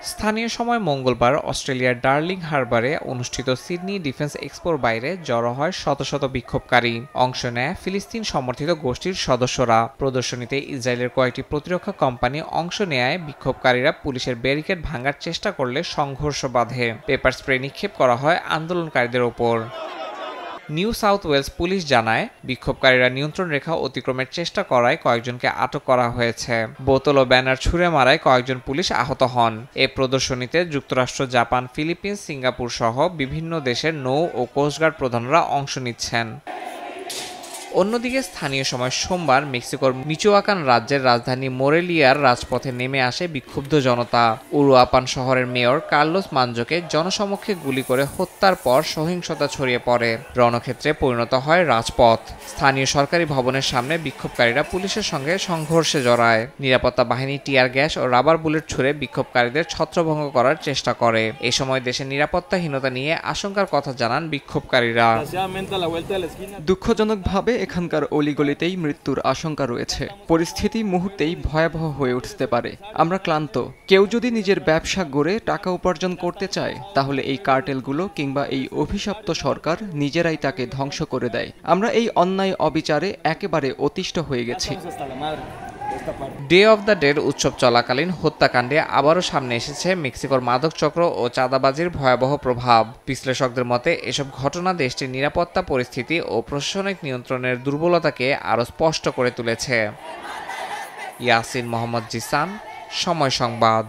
স্থানীয় সময় মঙ্গলবার অস্ট্রেলিয়ার ডার্লিং হারবারে অনুষ্ঠিত সিডনি ডিফেন্স এক্সপোর বাইরে জড়ো হয় শত শত বিক্ষোভকারী। অংশ নেয় ফিলিস্তিন সমর্থিত গোষ্ঠীর সদস্যরা। প্রদর্শনীতে ইসরায়েলের কয়েকটি প্রতিরক্ষা কোম্পানি অংশ নেয়। বিক্ষোভকারীরা পুলিশের ব্যারিকেড ভাঙার চেষ্টা করলে সংঘর্ষ বাধে। পেপার স্প্রে নিক্ষেপ করা হয় আন্দোলনকারীদের ওপর। নিউ সাউথ ওয়েলস পুলিশ জানায়, বিক্ষোভকারীরা নিয়ন্ত্রণ রেখা অতিক্রমের চেষ্টা করায় কয়েকজনকে আটক করা হয়েছে। বোতল ও ব্যানার ছুড়ে মারায় কয়েকজন পুলিশ আহত হন। এ প্রদর্শনীতে যুক্তরাষ্ট্র, জাপান, ফিলিপিন্স, সিঙ্গাপুর সহ বিভিন্ন দেশের নৌ ও কোস্টগার্ড প্রধানরা অংশ নিচ্ছেন। অন্যদিকে স্থানীয় সময় সোমবার মেক্সিকোর মিচোয়াকান রাজ্যের রাজধানী মোরেলিয়ার রাজপথে নেমে আসে বিক্ষুব্ধ জনতা। উরুয়াপান শহরের মেয়র কার্লোস মানজোকে জনসমক্ষে গুলি করে হত্যার পর সহিংসতা ছড়িয়ে পড়ে। রণক্ষেত্রে পরিণত হয় রাজপথ। স্থানীয় সরকারি ভবনের সামনে বিক্ষোভকারীরা পুলিশের সঙ্গে সংঘর্ষে জড়ায়। নিরাপত্তা বাহিনী টিয়ার গ্যাস ও রাবার বুলেট ছুড়ে বিক্ষোভকারীদের ছত্রভঙ্গ করার চেষ্টা করে। এ সময় দেশের নিরাপত্তাহীনতা নিয়ে আশঙ্কার কথা জানান বিক্ষোভকারীরা। দুঃখজনকভাবে এখানকার অলিগলিতেই মৃত্যুর আশঙ্কা রয়েছে। পরিস্থিতি মুহূর্তেই ভয়াবহ হয়ে উঠতে পারে। আমরা ক্লান্ত। কেউ যদি নিজের ব্যবসা গড়ে টাকা উপার্জন করতে চায়, তাহলে এই কার্টেলগুলো কিংবা এই অভিশপ্ত সরকার নিজেরাই তাকে ধ্বংস করে দেয়। আমরা এই অন্যায় অবিচারে একেবারে অতিষ্ঠ হয়ে গেছি। ডে অব দ্য ডেড উৎসব চলাকালীন হত্যাকাণ্ডে আবারও সামনে এসেছে মেক্সিকোর মাদক চক্র ও চাঁদাবাজির ভয়াবহ প্রভাব। বিশ্লেষকদের মতে এসব ঘটনা দেশটির নিরাপত্তা পরিস্থিতি ও প্রশাসনিক নিয়ন্ত্রণের দুর্বলতাকে আরও স্পষ্ট করে তুলেছে। ইয়াসিন মোহাম্মদ জিসান, সময় সংবাদ।